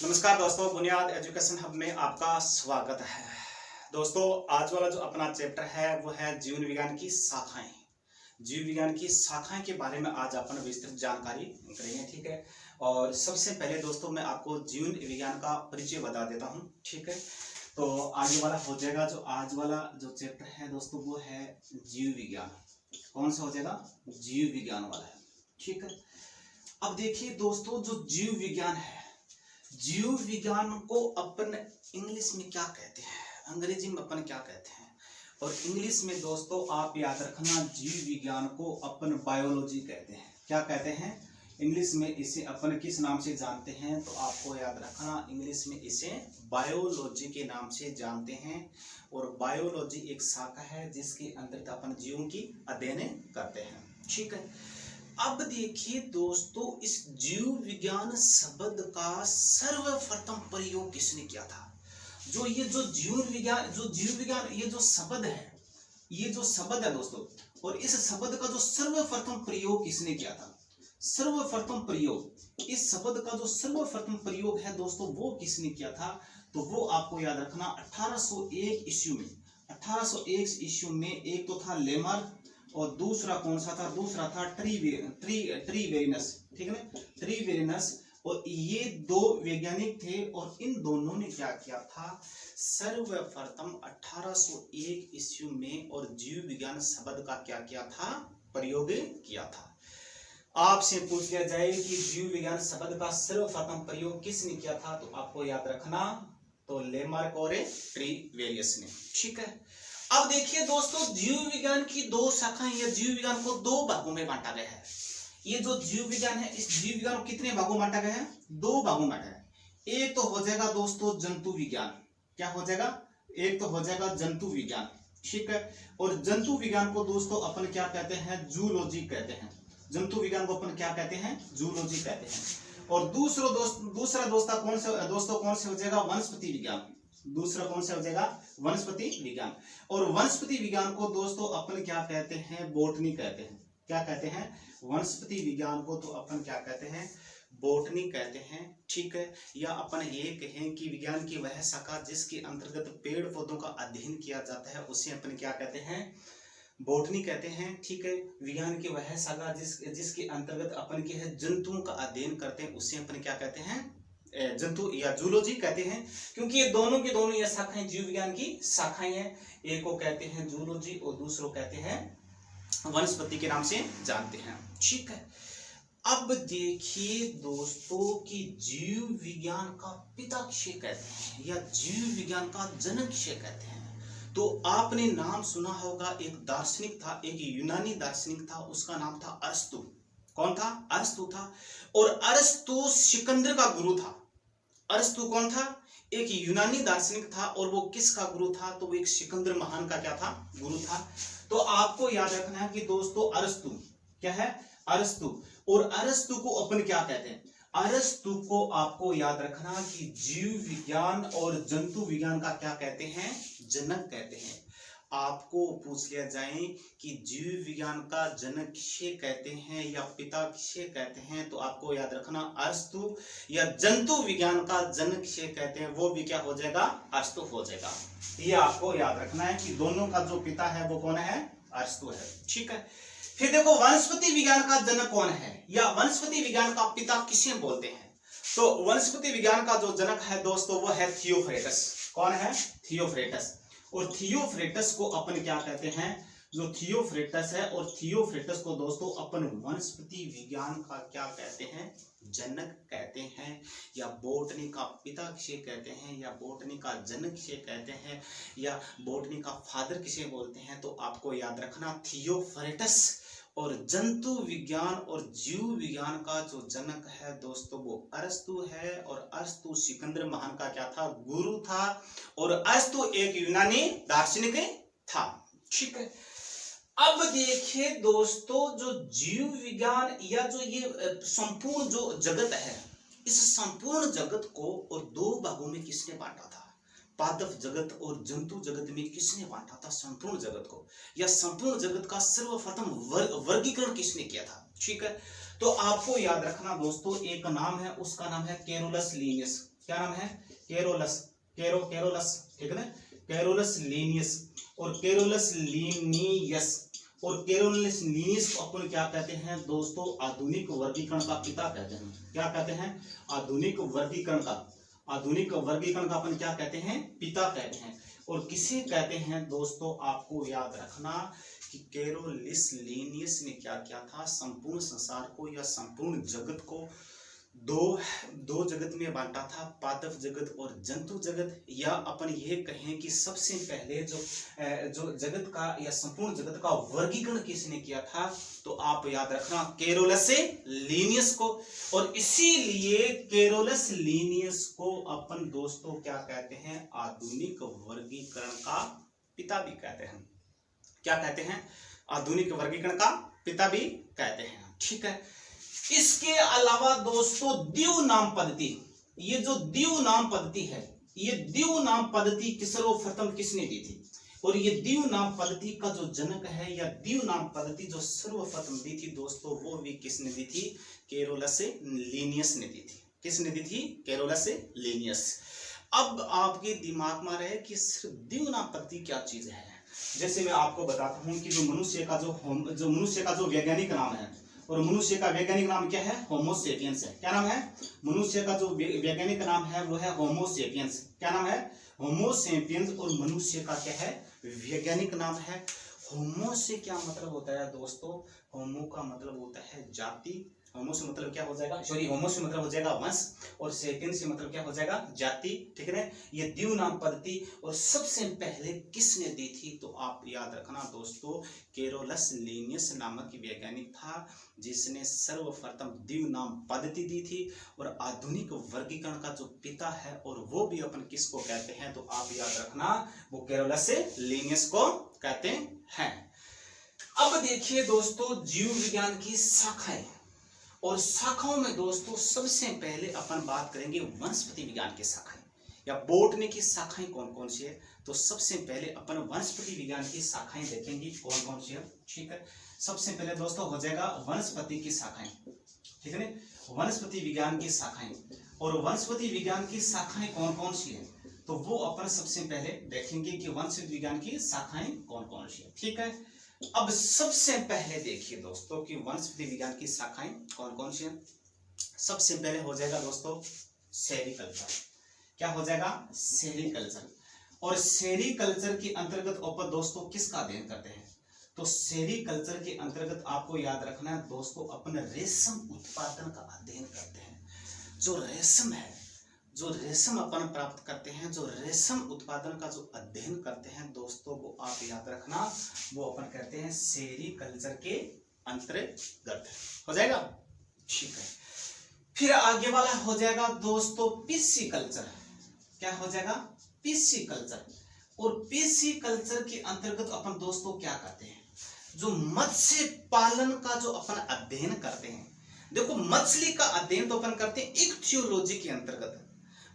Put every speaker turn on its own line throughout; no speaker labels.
नमस्कार दोस्तों, बुनियाद एजुकेशन हब में आपका स्वागत है। दोस्तों, आज वाला जो अपना चैप्टर है वो है जीवन विज्ञान की शाखाएं। जीव विज्ञान की शाखाएं के बारे में आज अपन विस्तृत जानकारी करेंगे, ठीक है। और सबसे पहले दोस्तों मैं आपको जीवन विज्ञान का परिचय बता देता हूँ, ठीक है। तो आगे वाला हो जाएगा, जो आज वाला जो चैप्टर है दोस्तों वो है जीव विज्ञान। कौन सा हो जाएगा? जीव विज्ञान वाला है, ठीक है। अब देखिए दोस्तों, जो जीव विज्ञान है, जीव विज्ञान को अपन इंग्लिश में क्या कहते हैं, अंग्रेजी में अपन क्या कहते हैं, और इंग्लिश में दोस्तों आप याद रखना, जीव विज्ञान को अपन बायोलॉजी कहते हैं। क्या कहते हैं? इंग्लिश में इसे अपन किस नाम से जानते हैं? तो आपको याद रखना, इंग्लिश में इसे बायोलॉजी के नाम से जानते हैं। और बायोलॉजी एक शाखा है जिसके अंतर्गत अपन जीवों की अध्ययन करते हैं, ठीक है। अब देखिए दोस्तों, इस जीव विज्ञान शब्द का सर्वप्रथम प्रयोग किसने किया था? जो जीव विज्ञान ये जो शब्द है दोस्तों, और इस शब्द का जो सर्वप्रथम प्रयोग किसने किया था? सर्वप्रथम प्रयोग, इस शब्द का जो सर्वप्रथम प्रयोग है दोस्तों वो किसने किया था? तो वो आपको याद रखना 1801 ईस्वी में। 1801 ईस्वी में एक तो था लेमर और दूसरा कौन सा था? दूसरा था ट्रीवेरिनस, ठीक है ना, ट्रीवेरिनस। और ये दो वैज्ञानिक थे और इन दोनों ने क्या किया था? सर्वप्रथम 1801 ईस्वी में और जीव विज्ञान शब्द का क्या किया था? प्रयोग किया था। आपसे पूछ लिया जाए कि जीव विज्ञान शब्द का सर्वप्रथम प्रयोग किसने किया था, तो आपको याद रखना, तो लेमार्क और ट्रीवेरियस ने, ठीक है। अब देखिए दोस्तों, जीव विज्ञान की दो शाखाएं या जीव विज्ञान को दो भागों में बांटा गया है। ये जो जीव विज्ञान है, इस जीव विज्ञान को कितने भागों में बांटा गया है? दो भागों में बांटा है। एक तो हो जाएगा दोस्तों जंतु विज्ञान। क्या हो जाएगा? एक तो हो जाएगा जंतु विज्ञान, ठीक है। और जंतु विज्ञान को दोस्तों अपन क्या कहते हैं? जूलॉजी कहते हैं। जंतु विज्ञान को अपन क्या कहते हैं? जूलॉजी कहते हैं। और दूसरा दोस्तों कौन से हो जाएगा? वनस्पति विज्ञान। दूसरा कौन सा हो जाएगा? वनस्पति विज्ञान। और वनस्पति विज्ञान को दोस्तों अपन क्या कहते हैं? बॉटनी कहते हैं। क्या कहते हैं? वनस्पति विज्ञान को तो अपन क्या कहते हैं? बॉटनी कहते हैं, ठीक है। या अपन ये कहें कि विज्ञान की वह शाखा जिसके अंतर्गत पेड़ पौधों का अध्ययन किया जाता है उसे अपन क्या कहते हैं? बॉटनी कहते हैं, ठीक है। विज्ञान की वह शाखा जिसके अंतर्गत अपन के है जंतुओं का अध्ययन करते हैं उसे अपन क्या कहते हैं? जंतु या जूलॉजी कहते हैं। क्योंकि ये दोनों की दोनों ये शाखाएं जीव विज्ञान की शाखाएं हैं। एक को कहते हैं जूलॉजी और दूसरों कहते हैं वनस्पति के नाम से जानते हैं, ठीक है। अब देखिए दोस्तों कि जीव विज्ञान का पिता किसे कहते हैं या जीव विज्ञान का जनक किसे कहते हैं? तो आपने नाम सुना होगा, एक दार्शनिक था, एक यूनानी दार्शनिक था, उसका नाम था अरस्तु। कौन था? अरस्तु था। और अरस्तु सिकंदर का गुरु था। अरस्तु कौन था? एक यूनानी दार्शनिक था। और वो किसका गुरु था? तो वो एक सिकंदर महान का क्या था? गुरु था। तो आपको याद रखना है कि दोस्तों अरस्तु क्या है? अरस्तु। और अरस्तु को अपन क्या कहते हैं? अरस्तु को आपको याद रखना कि जीव विज्ञान और जंतु विज्ञान का क्या कहते हैं? जनक कहते हैं। आपको पूछ लिया जाए कि जीव विज्ञान का जनक किसे कहते हैं या पिता किसे कहते हैं, तो आपको याद रखना अरस्तु। या जंतु विज्ञान का जनक किसे कहते हैं, वो भी क्या हो जाएगा? अरस्तु हो जाएगा। ये आपको याद रखना है कि दोनों का जो पिता है वो कौन है? अरस्तु है, ठीक है। फिर देखो, वनस्पति विज्ञान का जनक कौन है या वनस्पति विज्ञान का पिता किसे बोलते हैं? तो वनस्पति विज्ञान का जो जनक है दोस्तों वो है थियोफ्रेटस। कौन है? थियोफ्रेटस। और थियोफ्रेटस को अपन क्या कहते हैं? जो थियोफ्रेटस है, और थियोफ्रेटस को दोस्तों अपन वनस्पति विज्ञान का क्या कहते हैं? जनक कहते हैं। या बॉटनी का पिता किसे कहते हैं या बॉटनी का जनक किसे कहते हैं या बॉटनी का फादर किसे बोलते हैं, तो आपको याद रखना थियोफ्रेटस। और जंतु विज्ञान और जीव विज्ञान का जो जनक है दोस्तों वो अरस्तु है। और अरस्तु सिकंदर महान का क्या था? गुरु था। और अरस्तु एक यूनानी दार्शनिक था, ठीक है। अब देखिए दोस्तों, जो जीव विज्ञान या जो ये संपूर्ण जो जगत है, इस संपूर्ण जगत को और दो भागों में किसने बांटा था? पादप जगत और जंतु जगत में किसने बांटा था संपूर्ण जगत को? या संपूर्ण जगत का सर्वप्रथम वर्गीकरण किसने किया था? ठीक है, तो आपको याद रखना दोस्तों, एक नाम है, उसका नाम है कैरोलस लीनियस। क्या नाम है? कैरोलस, कैरोलस, ठीक है ना, कैरोलस लीनियस और कैरोलस लीनियस। और कैरोलस लीनियस को अपन क्या कहते हैं दोस्तों? आधुनिक वर्गीकरण का पिता कहते हैं। क्या कहते हैं? आधुनिक वर्गीकरण का, आधुनिक वर्गीकरण का अपन क्या कहते हैं? पिता कहते हैं। और किसे कहते हैं दोस्तों? आपको याद रखना कि कैरोलस लीनियस ने क्या किया था? संपूर्ण संसार को या संपूर्ण जगत को दो जगत में बांटा था, पादप जगत और जंतु जगत। या अपन ये कहें कि सबसे पहले जो जगत का या संपूर्ण जगत का वर्गीकरण किसने किया था? तो आप याद रखना कैरोलस लीनियस को। और इसीलिए कैरोलस लीनियस को अपन दोस्तों क्या कहते हैं? आधुनिक वर्गीकरण का पिता भी कहते हैं। क्या कहते हैं? आधुनिक वर्गीकरण का पिता भी कहते हैं, ठीक है। इसके अलावा दोस्तों द्विव नाम पद्धति, ये जो द्विव नाम पद्धति है, ये द्विव नाम पद्धति सर्वप्रथम किसने दी थी? और ये द्विव नाम पद्धति का जो जनक है या द्विव नाम पद्धति जो सर्वप्रथम दी थी दोस्तों, वो भी किसने दी थी? कैरोलस लीनियस ने दी थी। किसने दी थी? Carolus Linnaeus. अब आपके दिमाग में रहे कि सिर्फ द्विव नाम पद्धति क्या चीज है। जैसे मैं आपको बताता हूं कि जो मनुष्य का जो वैज्ञानिक नाम है, और मनुष्य का वैज्ञानिक नाम क्या है? होमो सेपियंस है। क्या नाम है? मनुष्य का जो वैज्ञानिक नाम है वो है होमो सेपियंस। क्या नाम है? होमो सेपियंस। और मनुष्य का क्या है? वैज्ञानिक नाम है। होमो से क्या मतलब होता है दोस्तों? होमो का मतलब होता है जाति। होमो से मतलब क्या हो जाएगा? सॉरी, होमो से मतलब हो जाएगा वंश, और सेपियंस से मतलब क्या हो जाएगा? जाति, ठीक है। ये द्विव नाम पद्धति और सबसे पहले किसने दी थी? तो आप याद रखना दोस्तों, कैरोलस लीनियस नामक वैज्ञानिक था जिसने सर्वप्रथम द्विव नाम पद्धति दी थी। और आधुनिक वर्गीकरण का जो पिता है, और वो भी अपन किसको कहते हैं? तो आप याद रखना, वो कैरोलस लीनियस को कहते हैं। अब देखिए दोस्तों, जीव विज्ञान की शाखाएं, और शाखाओं में दोस्तों सबसे पहले अपन बात करेंगे वनस्पति विज्ञान की शाखाएं या बोटनी की शाखाएं कौन कौन सी है। तो सबसे पहले अपन वनस्पति विज्ञान की शाखाएं देखेंगे कौन कौन सी है, ठीक है। सबसे पहले दोस्तों हो जाएगा वनस्पति की शाखाएं, ठीक है ना, वनस्पति विज्ञान की शाखाएं। और वनस्पति विज्ञान की शाखाएं कौन कौन सी है, तो वो अपन सबसे पहले देखेंगे कि वनस्पति विज्ञान की शाखाएं कौन कौन सी है, ठीक है। अब सबसे पहले देखिए दोस्तों कि वनस्पति विज्ञान की शाखाएं कौन कौन सी हैं। सबसे पहले हो जाएगा दोस्तों सेरीकल्चर। क्या हो जाएगा? सेरीकल्चर। और सेरीकल्चर के अंतर्गत अपन दोस्तों किसका अध्ययन करते हैं? तो सेरीकल्चर के अंतर्गत आपको याद रखना है दोस्तों, अपन रेशम उत्पादन का अध्ययन करते हैं। जो रेशम है, जो रेशम अपन प्राप्त करते हैं, जो रेशम उत्पादन का जो अध्ययन करते हैं दोस्तों, वो आप याद रखना, वो अपन कहते हैं सेरीकल्चर के अंतर्गत। हो जाएगा, ठीक है। फिर आगे वाला हो जाएगा दोस्तों पिस्सीकल्चर। क्या हो जाएगा? पिस्सीकल्चर। और पिस्सीकल्चर के अंतर्गत अपन दोस्तों क्या करते हैं? जो मत्स्य पालन का जो अपन अध्ययन करते हैं, देखो मछली का अध्ययन तो अपन करते हैं इक्थियोलॉजी के अंतर्गत,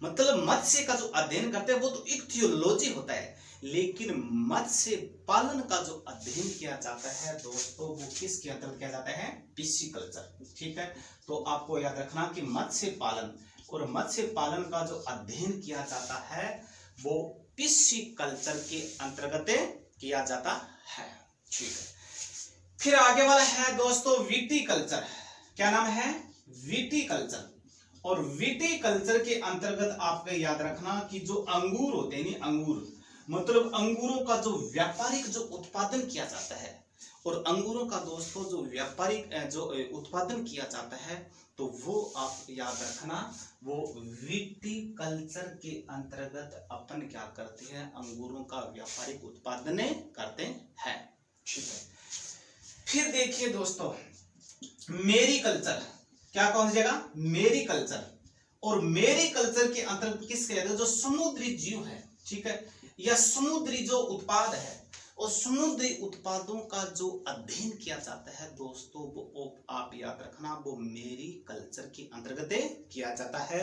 मतलब मत्स्य का जो अध्ययन करते हैं वो तो इक्थियोलॉजी होता है, लेकिन मत्स्य पालन का जो अध्ययन किया जाता है दोस्तों, वो किसके अंतर्गत किया जाता है? पिस्सीकल्चर, ठीक है। तो आपको याद रखना कि मत्स्य पालन और मत्स्य पालन का जो अध्ययन किया जाता है वो पिस्सीकल्चर के अंतर्गत किया जाता है, ठीक है। फिर आगे वाला है दोस्तों विटीकल्चर। क्या नाम है? विटीकल्चर। और विटीकल्चर के अंतर्गत आपको याद रखना कि जो अंगूर होते हैं, अंगूर मतलब अंगूरों का जो व्यापारिक जो उत्पादन किया जाता है, और अंगूरों का दोस्तों जो व्यापारिक जो उत्पादन किया जाता है, तो वो आप याद रखना, वो विटीकल्चर के अंतर्गत अपन क्या करते हैं? अंगूरों का व्यापारिक उत्पादन करते हैं, ठीक है। फिर देखिए दोस्तों मेरीकल्चर। क्या कौन सी जगह? मेरीकल्चर। और मेरीकल्चर के अंतर्गत किस कहते हैं? जो समुद्री जीव है, ठीक है, या समुद्री जो उत्पाद है, और समुद्री उत्पादों का जो अध्ययन किया जाता है दोस्तों, वो आप याद रखना, वो मेरीकल्चर के अंतर्गत किया जाता है।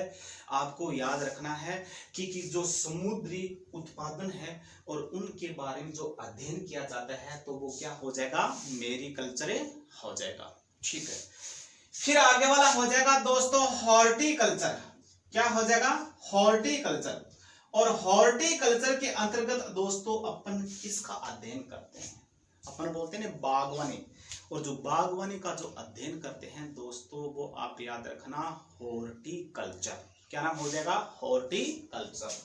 आपको याद रखना है कि जो समुद्री उत्पादन है और उनके बारे में जो अध्ययन किया जाता है, तो वो क्या हो जाएगा? मेरीकल्चर हो जाएगा, ठीक है। फिर आगे वाला हो जाएगा दोस्तों हॉर्टिकल्चर। क्या हो जाएगा? हॉर्टिकल्चर। और हॉर्टिकल्चर के अंतर्गत दोस्तों अपन किसका अध्ययन करते हैं? अपन बोलते हैं बागवानी। और जो बागवानी का जो अध्ययन करते हैं दोस्तों वो आप याद रखना हॉर्टिकल्चर। क्या नाम हो जाएगा? हॉर्टिकल्चर।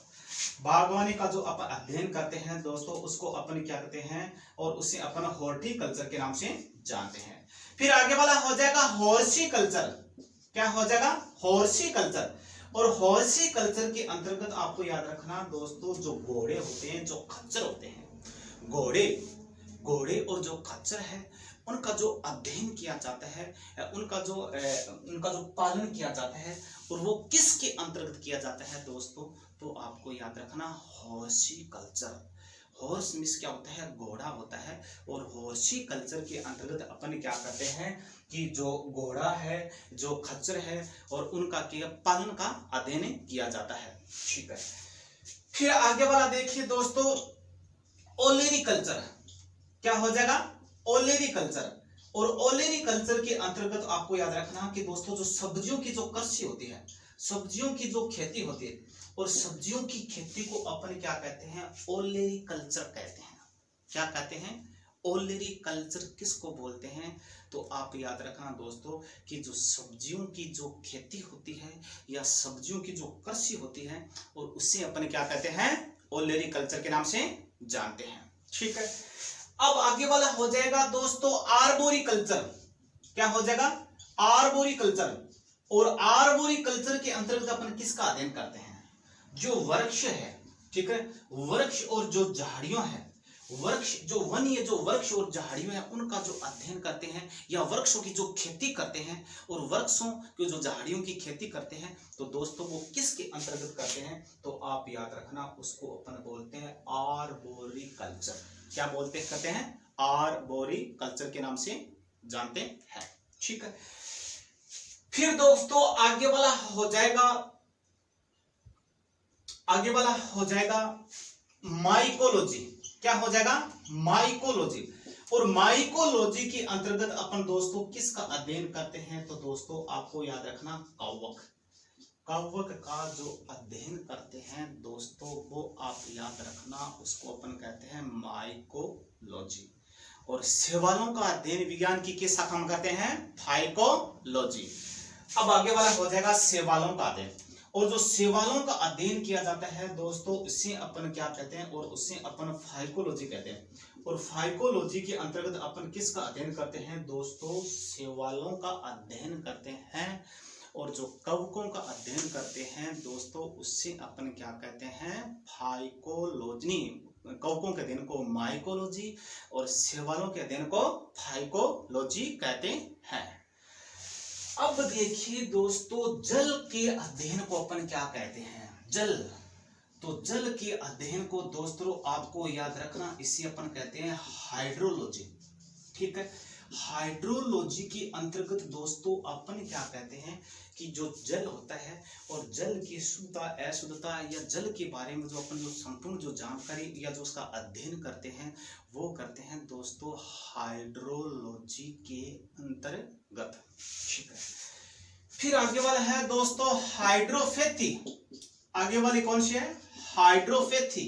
बागवानी का जो अपन अध्ययन करते हैं दोस्तों उसको अपन क्या कहते हैं? और उसे अपन हॉर्टिकल्चर के नाम से जानते हैं। फिर आगे वाला हो जाएगा हॉर्टिकल्चर। क्या हो जाएगा? हॉर्टिकल्चर। और हॉर्टिकल्चर के अंतर्गत आपको याद रखना दोस्तों जो घोड़े होते हैं, जो खच्चर होते हैं, घोड़े और जो खच्चर है उनका जो अध्ययन किया जाता है, उनका जो पालन किया जाता है और वो किसके अंतर्गत किया जाता है दोस्तों? तो आपको याद रखना हॉर्टिकल्चर। हॉर्स मीन्स क्या होता है? घोड़ा होता है। और हॉर्टिकल्चर के अंतर्गत अपन क्या करते हैं कि जो घोड़ा है, जो खच्चर है और उनका पालन का अध्ययन किया जाता है। ठीक है। फिर आगे वाला देखिए दोस्तों ओलेरीकल्चर। क्या हो जाएगा? ओलेरीकल्चर। और ओलेरीकल्चर के अंतर्गत आपको याद रखना कि दोस्तों जो सब्जियों की जो कृषि होती है, सब्जियों की जो खेती होती है, और सब्जियों की खेती को अपन क्या कहते हैं? ओलेरीकल्चर कहते हैं। क्या कहते हैं? ओलेरीकल्चर किसको बोलते हैं? तो आप याद रखना दोस्तों कि जो सब्जियों की जो खेती होती है या सब्जियों की जो कृषि होती है और उसे अपन क्या कहते हैं? ओलेरीकल्चर के नाम से जानते हैं। ठीक है। अब आगे वाला हो जाएगा दोस्तों आर्बोरिकल्चर। क्या हो जाएगा? आर्बोरिकल्चर। और आर्बोरिकल्चर के अंतर्गत अपन किसका अध्ययन करते हैं? जो वृक्ष है, ठीक है, वृक्ष और जो झाड़ियों है, वृक्ष जो वन, ये जो वृक्ष और झाड़ियों है उनका जो अध्ययन करते हैं या वृक्षों की जो खेती करते हैं और वृक्षों की जो झाड़ियों की खेती करते हैं तो दोस्तों वो किसके अंतर्गत करते हैं? तो आप याद रखना उसको अपन बोलते हैं आर्बोरिकल्चर। क्या बोलते कहते हैं? आर्बोरिकल्चर के नाम से जानते हैं। ठीक है। फिर दोस्तों आगे वाला हो जाएगा माइकोलॉजी। क्या हो जाएगा? माइकोलॉजी। और माइकोलॉजी के अंतर्गत अपन दोस्तों किसका अध्ययन करते हैं? तो दोस्तों आपको याद रखना कवक का जो अध्ययन करते हैं दोस्तों वो आप याद रखना उसको अपन कहते हैं माइकोलॉजी। और शैवालों का अध्ययन विज्ञान की किस शाखा में करते हैं? फाइकोलॉजी। अब आगे वाला हो जाएगा शैवालों का अध्ययन। और जो शैवालों का अध्ययन किया जाता है दोस्तों इसे अपन क्या कहते हैं? और उसे अपन फाइकोलॉजी कहते हैं। और फाइकोलॉजी के अंतर्गत अपन किसका अध्ययन करते हैं दोस्तों? शैवालों का अध्ययन करते हैं। और जो कवकों का अध्ययन करते हैं दोस्तों उससे अपन क्या कहते हैं? फाइकोलॉजी। कवकों के अध्ययन को माइकोलॉजी और शैवालों के अध्ययन को फाइकोलॉजी कहते हैं। अब देखिए दोस्तों जल के अध्ययन को अपन क्या कहते हैं? जल। तो जल के अध्ययन को दोस्तों आपको याद रखना इसे अपन कहते हैं हाइड्रोलॉजी। ठीक है। हाइड्रोलॉजी के अंतर्गत दोस्तों अपन क्या कहते हैं कि जो जल होता है और जल की शुद्धता, अशुद्धता या जल के बारे में जो अपन जो संपूर्ण जो जानकारी या जो उसका अध्ययन करते हैं वो करते हैं दोस्तों हाइड्रोलॉजी के अंतर्गत। ठीक है। फिर आगे वाला है दोस्तों हाइड्रोफेथी। आगे वाली कौन सी है? हाइड्रोफेथी।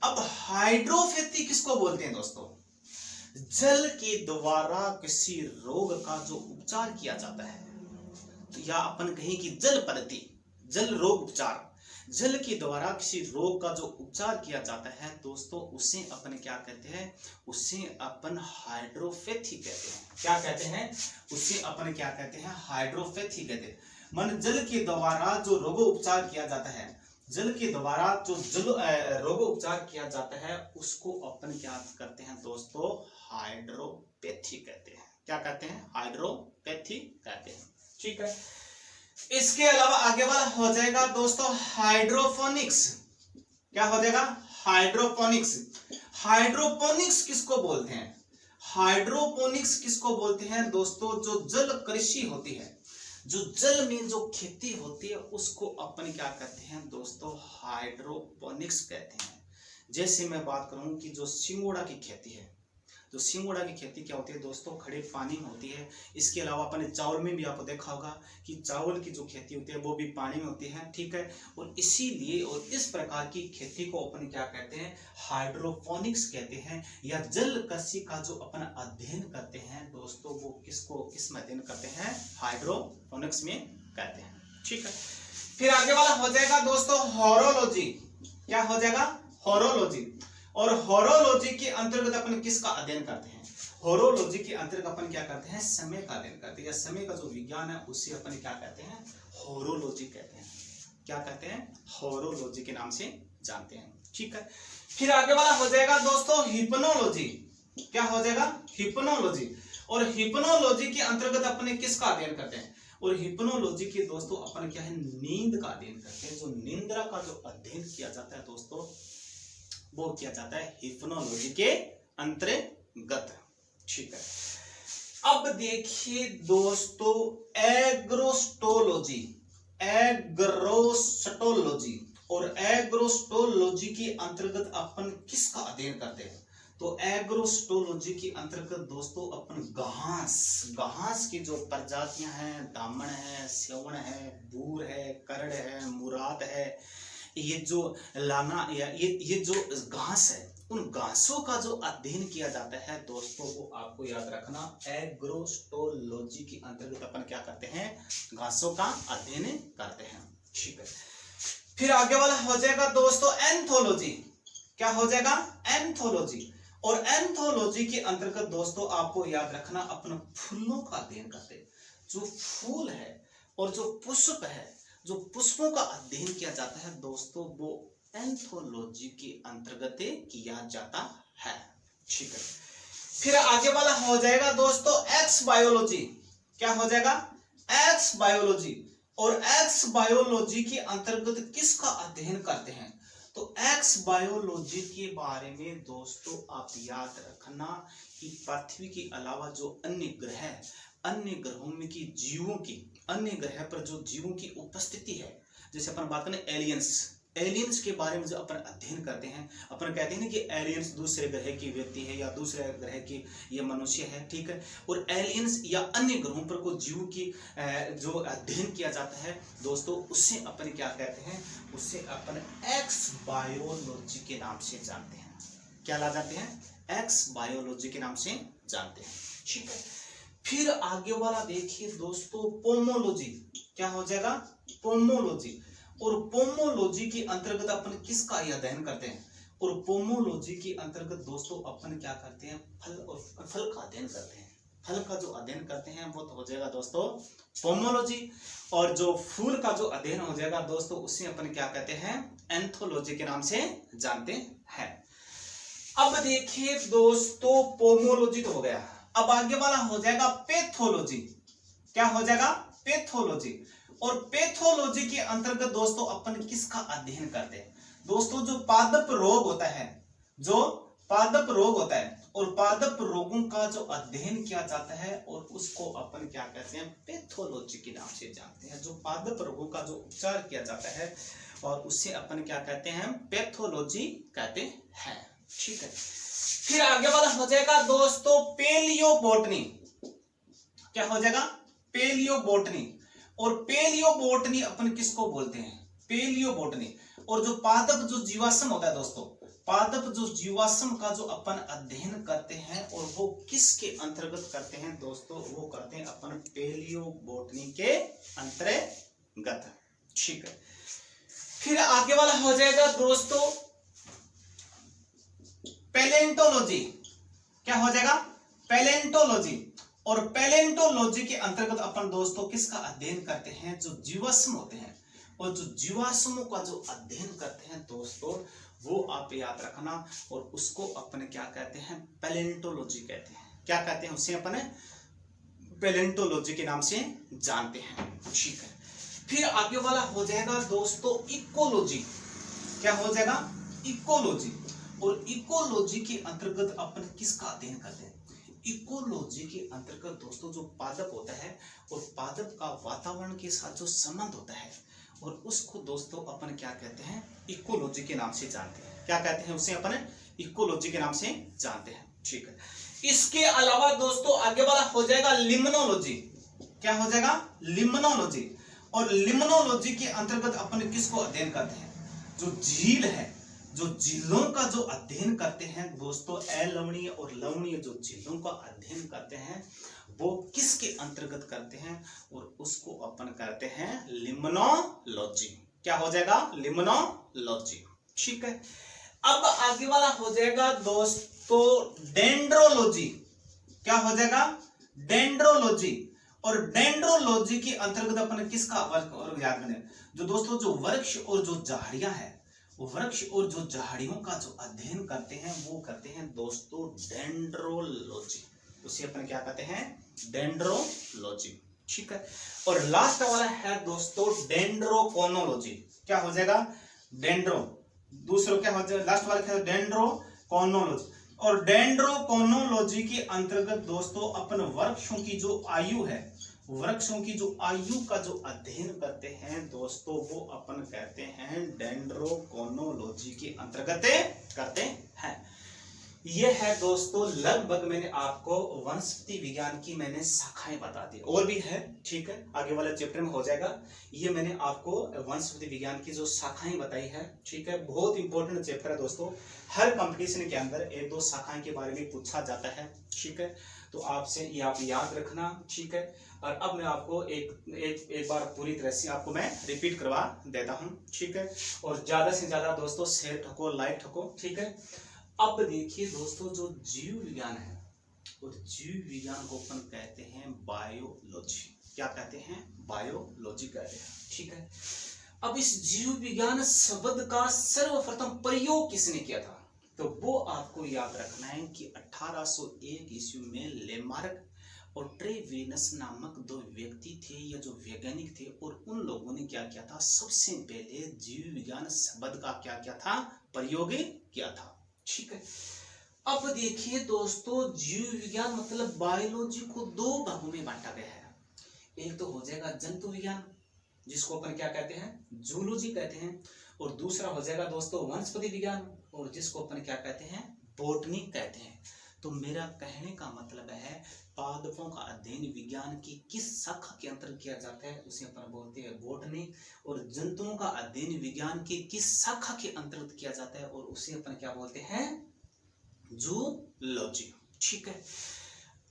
अब हाइड्रोफेथी किसको बोलते हैं दोस्तों? जल के द्वारा किसी रोग का जो उपचार किया जाता है, तो या अपन कहें कि जल पद्धति, जल रोग उपचार, जल के द्वारा किसी रोग का जो उपचार किया जाता है दोस्तों उसे अपन क्या कहते हैं? उसे अपन हाइड्रोफेथी कहते हैं। क्या कहते हैं? उसे अपन क्या कहते हैं? हाइड्रोफेथी कहते हैं। मन जल के द्वारा जो रोग उपचार किया जाता है, जल के द्वारा जो रोग उपचार किया जाता है उसको अपन क्या करते हैं दोस्तों? हाइड्रोपैथी कहते हैं। क्या कहते हैं? हाइड्रोपैथी कहते हैं। ठीक है। इसके अलावा आगे वाला हो जाएगा दोस्तों हाइड्रोपोनिक्स। क्या हो जाएगा? हाइड्रोपोनिक्स। हाइड्रोपोनिक्स किसको बोलते हैं? हाइड्रोपोनिक्स किसको बोलते हैं दोस्तों? जो जल कृषि होती है, जो जल में जो खेती होती है उसको अपन क्या कहते हैं दोस्तों? हाइड्रोपोनिक्स कहते हैं। जैसे मैं बात करूं कि जो सिंगोड़ा की खेती है, जो सिंगोड़ा की खेती क्या होती है दोस्तों, खड़े पानी में होती है। इसके अलावा अपने चावल में भी आपको देखा होगा कि चावल की जो खेती होती है वो भी पानी में होती है, ठीक है। और इसीलिए और इस प्रकार की खेती को अपन क्या कहते हैं, हाइड्रोपोनिक्स कहते हैं, या जल कृषि का जो अपन अध्ययन करते हैं दोस्तों, वो किस में अध्ययन करते हैं, हाइड्रोपोनिक्स में कहते हैं, ठीक है। फिर आगे वाला हो जाएगा दोस्तों हॉरोलॉजी। क्या हो जाएगा, हॉरोलॉजी। और हॉरोलॉजी के अंतर्गत अपन किसका अध्ययन करते हैं, हॉरोलॉजी के अंतर्गत अपन क्या करते हैं, समय का अध्ययन करते हैं, या समय का जो विज्ञान है उसे अपन क्या कहते हैं, हॉरोलॉजी कहते हैं। क्या कहते हैं, हॉरोलॉजी के नाम से जानते हैं, ठीक है। फिर आगे वाला हो जाएगा दोस्तों हिप्नोलॉजी। क्या हो जाएगा, हिप्नोलॉजी। और हिप्नोलॉजी के अंतर्गत अपने किसका अध्ययन करते हैं, और हिप्नोलॉजी के दोस्तों अपन क्या है, नींद का अध्ययन करते हैं। जो निंद्रा का जो अध्ययन किया जाता है दोस्तों, वो किया जाता है हिप्नोलॉजी के अंतर्गत, ठीक है। अब देखिए दोस्तों एग्रोस्टोलॉजी, एग्रोस्टोलॉजी और एग्रोस्टोलॉजी के अंतर्गत अपन किसका अध्ययन करते हैं, तो एग्रोस्टोलॉजी के अंतर्गत दोस्तों अपन घास की जो प्रजातियां हैं, दामन है, सेवण है, बूर है, करड़ है, मुराद है, ये जो लाना या ये जो घास है, उन घासों का जो अध्ययन किया जाता है दोस्तों, वो आपको याद रखना एग्रोस्टोलॉजी के अंतर्गत अपन क्या करते हैं, घासों का अध्ययन करते हैं, ठीक है। फिर आगे वाला हो जाएगा दोस्तों एंथोलॉजी। क्या हो जाएगा, एंथोलॉजी। और एंथोलॉजी के अंतर्गत दोस्तों आपको याद रखना अपन फूलों का अध्ययन करते हैं। जो फूल है और जो पुष्प है, जो पुष्पों का अध्ययन किया जाता है दोस्तों, वो एंथोलॉजी के अंतर्गत किया जाता है, ठीक है। फिर आगे वाला हो जाएगा दोस्तों एक्स बायोलॉजी। क्या हो जाएगा, एक्स बायोलॉजी। और एक्स बायोलॉजी के अंतर्गत किसका अध्ययन करते हैं, तो एक्स बायोलॉजी के बारे में दोस्तों आप याद रखना कि पृथ्वी के अलावा जो अन्य ग्रह, अन्य ग्रहों में की जीवों की, अन्य ग्रह पर जो जीवों की उपस्थिति है, जैसे अपन बात करें एलियंस के बारे में जो अपन अध्ययन करते हैं, अपन कहते हैं कि एलियंस दूसरे ग्रह की व्यक्ति है या दूसरे ग्रह की ये मनुष्य है, ठीक है। और एलियंस या अन्य ग्रहों पर को जीव की जो अध्ययन किया जाता है दोस्तों, उससे अपन क्या कहते हैं, उससे अपन एक्स बायोलॉजी के नाम से जानते हैं। क्या ला जाते हैं, एक्स बायोलॉजी के नाम से जानते हैं, ठीक है। फिर आगे वाला देखिए दोस्तों पोमोलॉजी। क्या हो जाएगा, पोमोलॉजी। और पोमोलॉजी के अंतर्गत अपन किसका अध्ययन करते हैं, और पोमोलॉजी के अंतर्गत दोस्तों अपन क्या करते हैं, फल का अध्ययन करते हैं। फल का जो अध्ययन करते हैं वो तो हो जाएगा दोस्तों पोमोलॉजी। और जो फूल का जो अध्ययन हो जाएगा दोस्तों, उसे अपन क्या कहते हैं, एंथोलॉजी के नाम से जानते हैं। अब देखिए दोस्तों पोमोलॉजी तो हो गया, अब आगे वाला हो जाएगा पैथोलॉजी। क्या हो जाएगा, पैथोलॉजी। और पैथोलॉजी के अंतर्गत दोस्तों अपन किसका अध्ययन करते हैं, दोस्तों जो पादप रोग होता है, जो पादप रोग होता है, और पादप रोगों का जो अध्ययन किया जाता है, और उसको अपन क्या कहते हैं, पैथोलॉजी के नाम से जानते हैं। जो पादप रोगों का जो उपचार किया जाता है, और उससे अपन क्या कहते हैं, पैथोलॉजी कहते हैं, ठीक है। फिर आगे वाला हो जाएगा दोस्तों पेलियोबोटनी। क्या हो जाएगा, पेलियोबोटनी। और पेलियोबोटनी अपन किसको बोलते हैं, पेलियोबोटनी। और जो पादप जो जीवाश्म होता है दोस्तों, पादप जो जीवाश्म का जो अपन अध्ययन करते हैं, और वो किसके अंतर्गत करते हैं दोस्तों, वो करते हैं अपन पेलियोबोटनी के अंतर्गत, ठीक है। फिर आगे वाला हो जाएगा दोस्तों पैलेंटोलॉजी। क्या हो जाएगा, पैलेंटोलॉजी। और पैलेंटोलॉजी के अंतर्गत अपन दोस्तों किसका अध्ययन करते हैं, जो जीवाश्म होते हैं, और जो जीवाश्मों का जो अध्ययन करते हैं दोस्तों, वो आप याद रखना, और उसको अपन क्या कहते हैं, पैलेंटोलॉजी कहते हैं। क्या कहते हैं, उसे अपन पैलेंटोलॉजी के नाम से जानते हैं, ठीक है। फिर आगे वाला हो जाएगा दोस्तों इकोलॉजी। क्या हो जाएगा, इकोलॉजी। और इकोलॉजी के अंतर्गत अपन किसका अध्ययन करते हैं, इकोलॉजी के अंतर्गत दोस्तों जो पादप होता है, और पादप का वातावरण के साथ जो संबंध होता है, और उसको दोस्तों अपन क्या कहते हैं, इकोलॉजी के नाम से जानते हैं। क्या कहते हैं, उसे अपन इकोलॉजी के नाम से जानते हैं, ठीक है। इसके अलावा दोस्तों आगे वाला हो जाएगा लिम्नोलॉजी। क्या हो जाएगा? लिम्नोलॉजी। और लिम्नोलॉजी के अंतर्गत अपन किसको अध्ययन करते हैं? जो झील है, जो झीलों का जो अध्ययन करते हैं दोस्तों, अलवणीय और लवणीय जो झीलों का अध्ययन करते हैं वो किसके अंतर्गत करते हैं? और उसको अपन करते हैं लिम्नोलॉजी। क्या हो जाएगा? लिम्नोलॉजी। ठीक है। अब आगे वाला हो जाएगा दोस्तों डेंड्रोलॉजी। क्या हो जाएगा? डेंड्रोलॉजी। और डेंड्रोलॉजी के अंतर्गत अपन किसका वर्ग याद करें? जो दोस्तों जो वृक्ष और जो झाड़ियां हैं, वृक्ष और जो झाड़ियों का जो अध्ययन करते हैं वो करते हैं दोस्तों डेंड्रोलॉजी। उसे अपन क्या कहते हैं? डेंड्रोलॉजी। ठीक है। और लास्ट वाला है दोस्तों डेंड्रोकोनोलॉजी। क्या हो जाएगा? डेंड्रो। दूसरा क्या हो जाएगा? लास्ट वाला क्या है? डेंड्रोकोनोलॉजी। और डेंड्रोकोनोलॉजी के अंतर्गत दोस्तों अपन वृक्षों की जो आयु है, वृक्षों की जो आयु का जो अध्ययन करते हैं दोस्तों वो अपन कहते हैं डेंड्रोकोनोलॉजी के अंतर्गत करते हैं। ये है दोस्तों लगभग मैंने आपको वनस्पति विज्ञान की मैंने शाखाएं बता दी, और भी है। ठीक है, आगे वाले चैप्टर में हो जाएगा। ये मैंने आपको वनस्पति विज्ञान की जो शाखाएं बताई है। ठीक है, बहुत इंपॉर्टेंट चैप्टर है दोस्तों। हर कंपटीशन के अंदर एक दो शाखाएं के बारे में पूछा जाता है। ठीक है, तो आपसे ये आप याद रखना। ठीक है, और अब मैं आपको एक बार पूरी तरह से आपको मैं रिपीट करवा देता हूँ। ठीक है, और ज्यादा से ज्यादा दोस्तों शेयर ठोको, लाइक ठोको। ठीक है, अब देखिए दोस्तों जो जीव विज्ञान है, और जीव विज्ञान को अपन कहते हैं बायोलॉजी। क्या कहते हैं? बायोलॉजी कहते हैं। ठीक है, अब इस जीव विज्ञान शब्द का सर्वप्रथम प्रयोग किसने किया था? तो वो आपको याद रखना है कि 1801 ईस्वी में लेमार्क और ट्रेवेनस नामक दो व्यक्ति थे या जो वैज्ञानिक थे, और उन लोगों ने क्या किया था? सबसे पहले जीव विज्ञान शब्द का क्या किया था? प्रयोग किया था। ठीक है, अब देखिए दोस्तों जीव विज्ञान मतलब बायोलॉजी को दो भागों में बांटा गया है। एक तो हो जाएगा जंतु विज्ञान, जिसको अपन क्या कहते हैं? जूलॉजी कहते हैं। और दूसरा हो जाएगा दोस्तों वनस्पति विज्ञान, और जिसको अपन क्या कहते हैं? बॉटनी कहते हैं। तो मेरा कहने का मतलब है पादपों का अध्ययन विज्ञान की किस शाखा के अंतर्गत किया जाता है उसे अपन बोलते हैं बॉटनी, और जंतुओं का अध्ययन विज्ञान की किस शाखा के अंतर्गत किया जाता है और उसे अपन क्या बोलते हैं? जूलॉजी। ठीक है,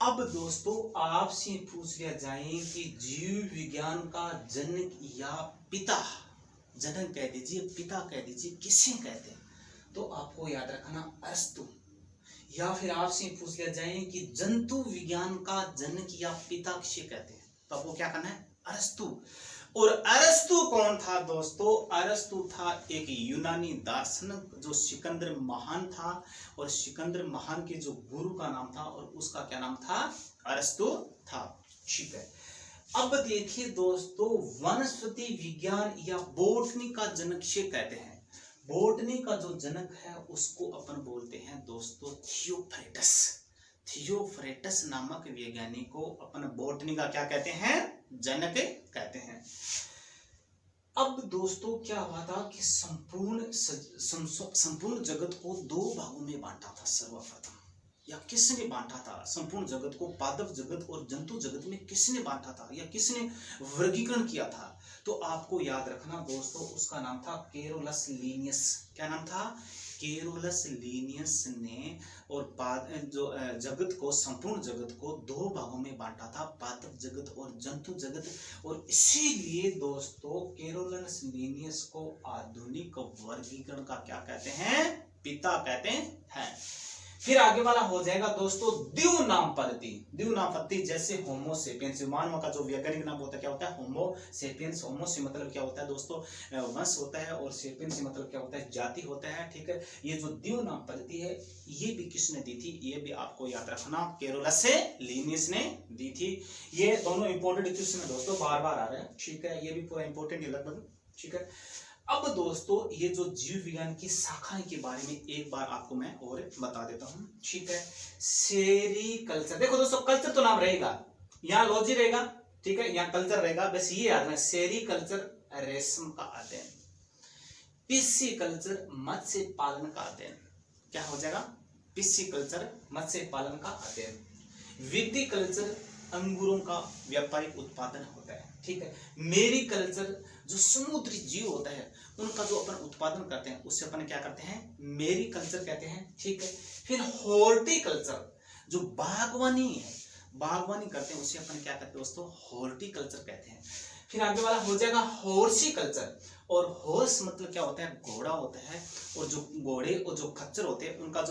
अब दोस्तों आपसे पूछ लिया जाए कि जीव विज्ञान का जनक या पिता, जनक कह दीजिए, पिता कह दीजिए, किसे कहते हैं? तो आपको याद रखना अरस्तु। या फिर आपसे पूछ लिया जाए कि जंतु विज्ञान का जनक या पिता किसे कहते हैं? तो आपको क्या करना है? अरस्तु। और अरस्तु कौन था दोस्तों? अरस्तु था एक यूनानी दार्शनिक जो सिकंदर महान था, और सिकंदर महान के जो गुरु का नाम था और उसका क्या नाम था? अरस्तु था। ठीक है, अब देखिए दोस्तों वनस्पति विज्ञान या बॉटनी का जनक से कहते हैं। बॉटनी का जो जनक है उसको अपन बोलते हैं दोस्तों थियोफ्रेटस। थियोफ्रेटस नामक वैज्ञानिक को अपन बॉटनी का क्या कहते हैं? जनक कहते हैं। अब दोस्तों क्या हुआ था कि संपूर्ण जगत को दो भागों में बांटा था सर्वप्रथम, या किसने बांटा था? संपूर्ण जगत को पादप जगत और जंतु जगत में किसने बांटा था या किसने वर्गीकरण किया था? तो आपको याद रखना दोस्तों उसका नाम था केरोलस लीनियस। क्या नाम था? केरोलस लीनियस ने और जो जगत को, संपूर्ण जगत को दो भागों में बांटा था, पादप जगत और जंतु जगत। और इसीलिए दोस्तों केरोलस लीनियस को आधुनिक वर्गीकरण का क्या कहते हैं? पिता कहते हैं। फिर आगे वाला हो जाएगा दोस्तों द्विव नामपद्धति। द्विव नामपद्धति जैसे होमो सेपियंस, मानव का जो वैज्ञानिक नाम होता है क्या होता है? होमो सेपियंस। होमो से मतलब क्या होता है दोस्तों? वंश होता है, और सेपियंस से मतलब क्या होता है? जाति होता है। ठीक है, ये जो द्विव नामपद्धति है ये भी किसने दी थी? ये भी आपको याद रखना केरोलस लीनियस ने दी थी। ये दोनों इंपोर्टेंट क्वेश्चन है दोस्तों, बार बार आ रहे हैं। ठीक है, ये भी पूरा इंपोर्टेंट है लगभग। ठीक है, अब दोस्तों ये जो जीव विज्ञान की शाखाएं के बारे में एक बार आपको मैं और बता देता हूं। ठीक है, सेरीकल्चर। देखो दोस्तों कल्चर तो नाम रहेगा, यहाँ लॉजी रहेगा, ठीक है, यहाँ कल्चर रहेगा, बस ये याद रखना। सेरीकल्चर रेशम का अध्ययन, पिस्सीकल्चर मत्स्य पालन का अध्ययन। क्या हो जाएगा? पिस्सीकल्चर मत्स्य पालन का अध्ययन, विटिकल्चर अंगूरों का व्यापारिक उत्पादन होता है, ठीक है। मेरीकल्चर जो समुद्री जीव होता है उनका जो अपन उत्पादन करते हैं उससे अपन क्या करते हैं, मेरीकल्चर कहते हैं, ठीक है। फिर हॉर्टिकल्चर जो बागवानी है, बागवानी करते हैं उससे अपन क्या करते हैं दोस्तों, हॉर्टिकल्चर कहते हैं। फिर आगे वाला हो जाएगा हॉर्सिकल्चर, और हॉर्स मतलब क्या होता है, घोड़ा होता है, और जो घोड़े और जो खच्चर होते हैं उनका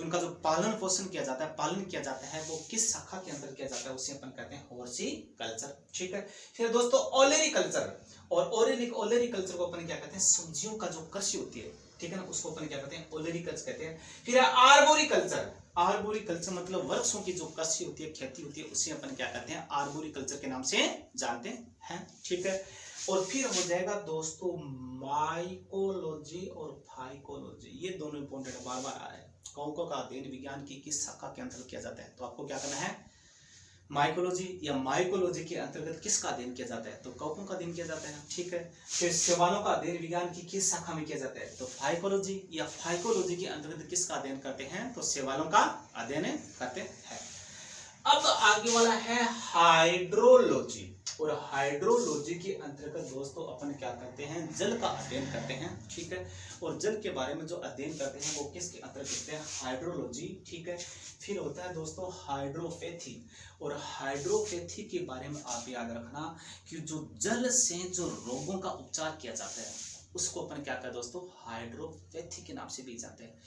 उनका जो पालन पोषण किया जाता है, पालन किया जाता है, वो किस शाखा के अंदर किया जाता है, उसे अपन कहते हैं हॉर्सिकल्चर, ठीक है। फिर दोस्तों ओलेरीकल्चर, और ओलेरीकल्चर को अपन क्या कहते हैं, सब्जियों का जो कृषि होती है, ठीक है ना, उसको अपन क्या कहते हैं, ओलेरीकल्चर कहते हैं। फिर आर्बोरिकल्चर, आर्बोरिकल्चर मतलब वृक्षों की जो कृषि होती है, खेती होती है, उसे अपन क्या कहते हैं, आर्बोरिकल्चर के नाम से जानते हैं, ठीक है। और फिर हो जाएगा दोस्तों माइकोलॉजी और फाइकोलॉजी, ये दोनों इंपॉर्टेंट बार बार आ रहे हैं। कौकों का अध्ययन विज्ञान की किस शाखा के अंतर्गत किया जाता है, तो आपको क्या करना है, माइकोलॉजी या माइकोलॉजी के अंतर्गत किसका अध्ययन किया जाता है, तो कौकों का अध्ययन किया जाता है, ठीक है। फिर शैवालों का अध्ययन विज्ञान की किस शाखा में किया जाता है, तो फाइकोलॉजी या फाइकोलॉजी के अंतर्गत किसका अध्ययन करते हैं, तो शैवालों का अध्ययन करते हैं। अब आगे वाला है हाइड्रोलॉजी, और हाइड्रोलॉजी के अंतर्गत दोस्तों अपन क्या करते हैं, जल का अध्ययन करते हैं, ठीक है। और जल के बारे में जो अध्ययन करते हैं वो किसके अंतर्गत करते हैं, हाइड्रोलॉजी, ठीक है। फिर होता है दोस्तों हाइड्रोपैथी, और हाइड्रोपैथी के बारे में आप याद रखना कि जो जल से जो रोगों का उपचार किया जाता है उसको अपन क्या कहते हैं दोस्तों, हाइड्रोपैथी के नाम से भी जानते हैं।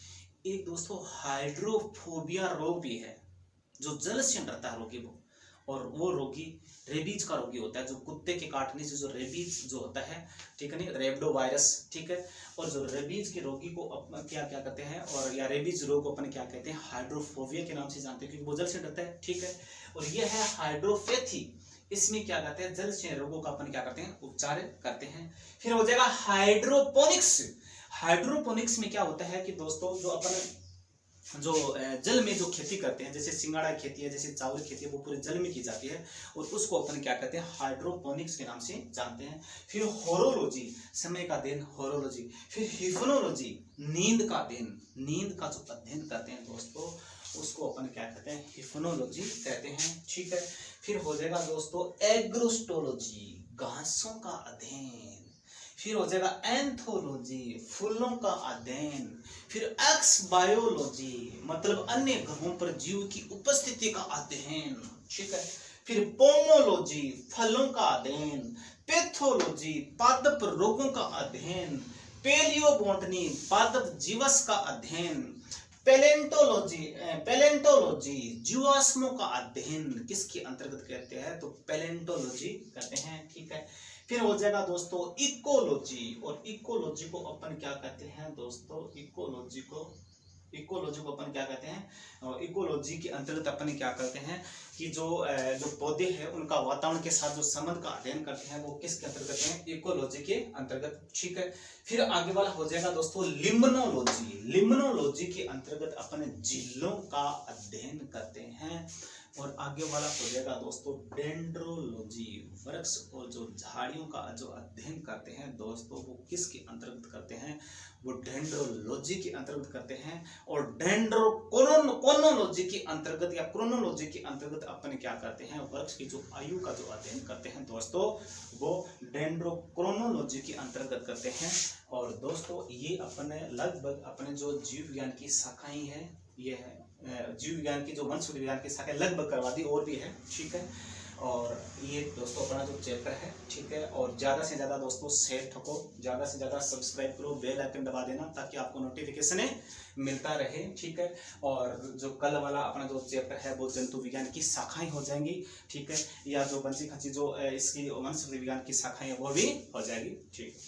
एक दोस्तों हाइड्रोफोबिया रोग भी है, जो जल से डरता है रोगी, और वो रोगी रेबीज का रोगी होता है, जो कुत्ते के काटने से जो रेबीज जो होता है, ठीक है, नहीं रेबडो वायरस, ठीक है। और जो रेबीज के रोगी को अपन क्या कहते हैं, और या रेबीज रोग को अपन क्या कहते हैं, हाइड्रोफोबिया के नाम से जानते हैं, क्योंकि वो जल से डरता है, ठीक है। और ये है हाइड्रोपैथी, इसमें क्या कहते हैं, जल से रोगों का अपन क्या करते हैं, उपचार करते हैं। फिर हो जाएगा हाइड्रोपोनिक्स, हाइड्रोपोनिक्स में क्या होता है कि दोस्तों जो अपन जो जल में जो खेती करते हैं, जैसे सिंगाड़ा खेती है, जैसे चावल खेती है, वो पूरे जल में की जाती है, और उसको अपन क्या कहते हैं, हाइड्रोपोनिक्स के नाम से जानते हैं। फिर होरोलॉजी, समय का अध्ययन, होरोलॉजी। फिर हिप्नोलॉजी, नींद का अध्ययन, नींद का जो अध्ययन करते हैं दोस्तों उसको अपन क्या कहते हैं, हिप्नोलॉजी कहते हैं, ठीक है। फिर हो जाएगा दोस्तों एग्रोस्टोलॉजी, घासों का अध्ययन। फिर हो जाएगा एंथोलॉजी, फूलों का अध्ययन। फिर एक्सबायोलॉजी मतलब अन्य ग्रहों पर जीव की उपस्थिति का अध्ययन, ठीक है। फिर पोमोलॉजी, फलों का अध्ययन। पैथोलॉजी, पादप रोगों का अध्ययन। पेलियोबोटनी, पादप जीवस का अध्ययन। पैलेंटोलॉजी जीवाश्मों का अध्ययन किसके अंतर्गत कहते हैं, तो पैलेंटोलॉजी कहते हैं, ठीक है। फिर हो जाएगा दोस्तों इकोलॉजी, और इकोलॉजी को अपन क्या कहते हैं दोस्तों, इकोलॉजी को अपन क्या कहते हैं, और इकोलॉजी के अंतर्गत अपन क्या करते हैं कि जो पौधे हैं उनका वातावरण के साथ जो संबंध का अध्ययन करते हैं वो किसके अंतर्गत हैं, इकोलॉजी के अंतर्गत, ठीक है। फिर आगे वाला हो जाएगा दोस्तों लिम्नोलॉजी, लिम्नोलॉजी के अंतर्गत अपन झीलों का अध्ययन करते हैं। और आगे वाला हो जाएगा दोस्तों डेंड्रोलॉजी, वृक्ष और जो झाड़ियों का जो अध्ययन करते हैं दोस्तों वो किसके अंतर्गत करते हैं, वो डेंड्रोलॉजी के अंतर्गत करते हैं। और डेंड्रोक्रोनोलॉजी के अंतर्गत या क्रोनोलॉजी के अंतर्गत अपन क्या करते हैं, वृक्ष की जो आयु का जो अध्ययन करते हैं दोस्तों वो डेंड्रोक्रोनोलॉजी के अंतर्गत करते हैं। और दोस्तों ये अपने लगभग अपने जो जीव विज्ञान की शाखाएं हैं, ये है जीव विज्ञान की जो वंश विज्ञान की शाखा लगभग करवा दी, और भी है, ठीक है। और ये दोस्तों अपना जो चैप्टर है, ठीक है। और ज़्यादा से ज़्यादा दोस्तों शेयर ठोको, ज़्यादा से ज़्यादा सब्सक्राइब करो, बेल आइकन दबा देना ताकि आपको नोटिफिकेशन मिलता रहे, ठीक है। और जो कल वाला अपना जो चैप्टर है वो जंतु विज्ञान की शाखाएं हो जाएंगी, ठीक है, या जो बंसी खची जो इसकी वंश विज्ञान की शाखाएं वो भी हो जाएगी, ठीक है।